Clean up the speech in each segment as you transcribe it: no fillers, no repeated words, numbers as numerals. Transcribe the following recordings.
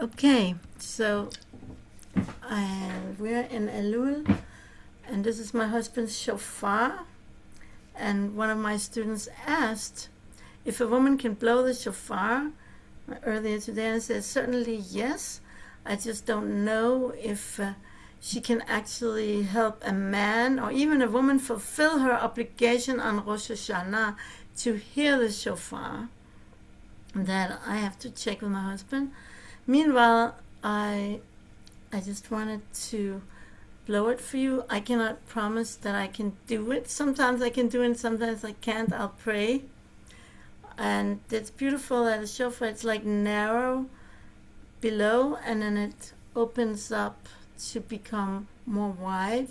Okay, so we're in Elul, and this is my husband's shofar. And one of my students asked if a woman can blow the shofar earlier today, and I said certainly yes. I just don't know if she can actually help a man or even a woman fulfill her obligation on Rosh Hashanah to hear the shofar. That I have to check with my husband. Meanwhile, I just wanted to blow it for you. I cannot promise that I can do it. Sometimes I can do it, sometimes I can't. I'll pray. And it's beautiful at a shofar. It's like narrow below, and then it opens up to become more wide.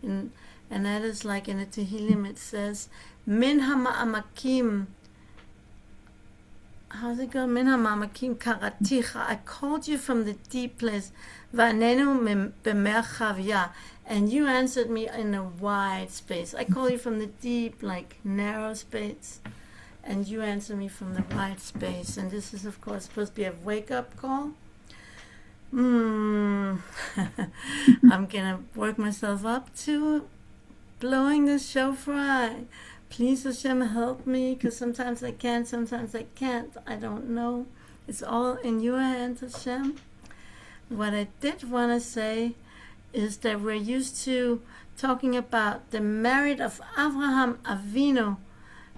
And that is like in the Tehillim it says, Min ha'ma'amakim. How's it go? Min ha'ma'amakim karaticha. I called you from the deep place. Va'anenu b'merchavya. And you answered me in a wide space. I call you from the deep, like narrow space. And you answer me from the wide space. And this is, of course, supposed to be a wake-up call. I'm going to work myself up to blowing the shofar. Please, Hashem, help me, because sometimes I can, sometimes I can't. I don't know. It's all in your hands, Hashem. What I did want to say is that we're used to talking about the merit of Avraham Avinu,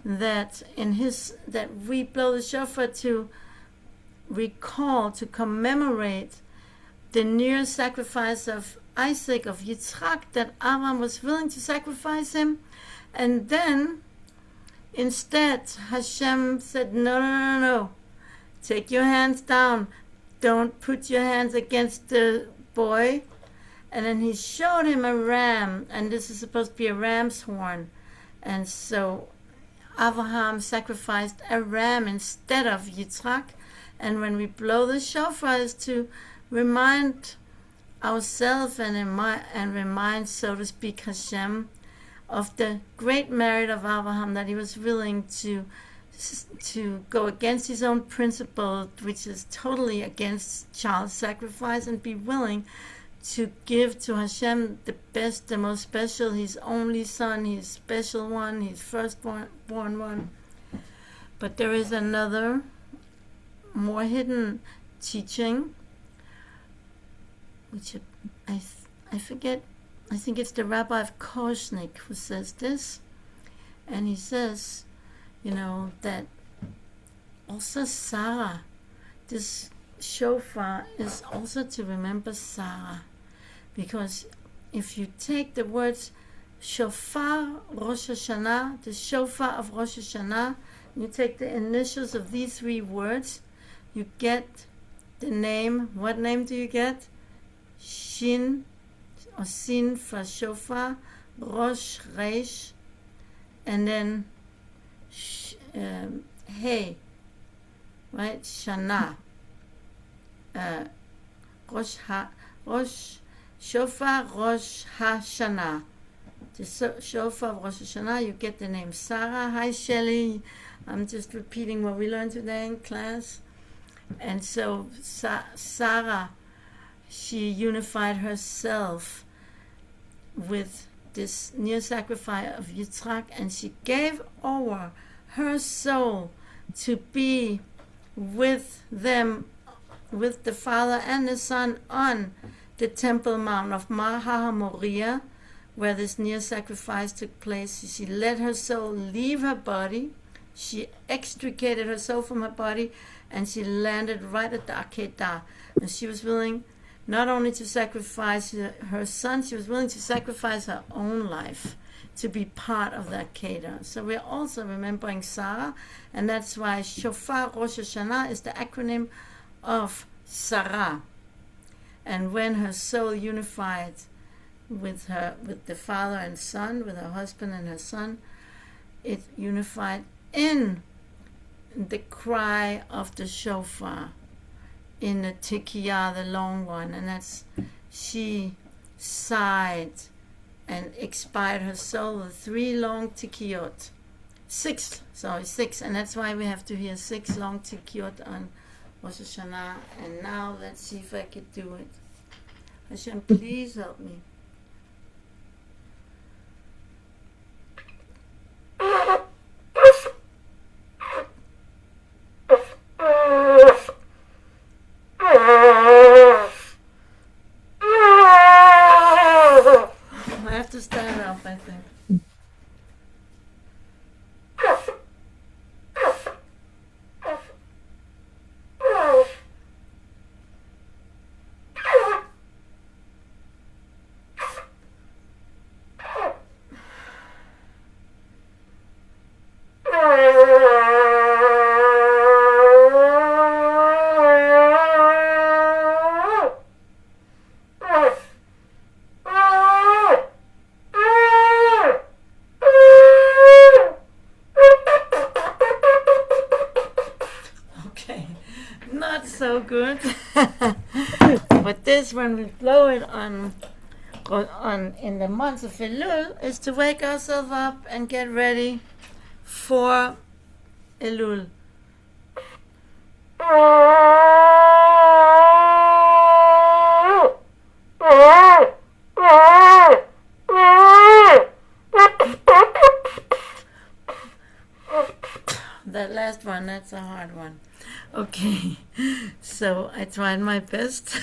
that we blow the shofar to recall, to commemorate the near sacrifice of Isaac, of Yitzchak, that Abraham was willing to sacrifice him. And then, instead, Hashem said, no. Take your hands down. Don't put your hands against the boy. And then he showed him a ram. And this is supposed to be a ram's horn. And so Abraham sacrificed a ram instead of Yitzchak. And when we blow the shofar, is to remind ourselves and remind, so to speak, Hashem of the great merit of Abraham, that he was willing to go against his own principle, which is totally against child sacrifice, and be willing to give to Hashem the best, the most special, his only son, his special one, his firstborn one. But there is another, more hidden teaching, which I forget. I think it's the Rabbi of Koshnik who says this. And he says, that also Sarah, this shofar is also to remember Sarah. Because if you take the words Shofar Rosh Hashanah, the shofar of Rosh Hashanah, you take the initials of these three words, you get the name. What name do you get? Shin, or Sin for shofar, Rosh, Reish, and then Hey, right? Shana, Rosh Shofar Rosh Hashanah. The shofar of Rosh Hashanah, you get the name Sarah. Hi, Shelley. I'm just repeating what we learned today in class. And so Sarah, she unified herself with this near sacrifice of Yitzchak, and she gave over her soul to be with them, with the Father and the Son, on the Temple Mount of Mar HaMoriah, where this near sacrifice took place. She let her soul leave her body. She extricated her soul from her body, and she landed right at the Akedah. And she was willing not only to sacrifice her son, she was willing to sacrifice her own life to be part of that Akedah. So we're also remembering Sarah, and that's why Shofar Rosh Hashanah is the acronym of Sarah. And when her soul unified with the father and son, with her husband and her son, it unified in the cry of the shofar, in the tikiyah, the long one, and that's, she sighed and expired her soul with 3 long tikiyot. 6, and that's why we have to hear 6 long tikiyot on Rosh Hashanah, and now let's see if I could do it. Hashem, please help me. I have to stand up, I think. Not so good. But this, when we blow it on in the month of Elul, is to wake ourselves up and get ready for Elul. That last one, that's a hard one. Okay, so I tried my best.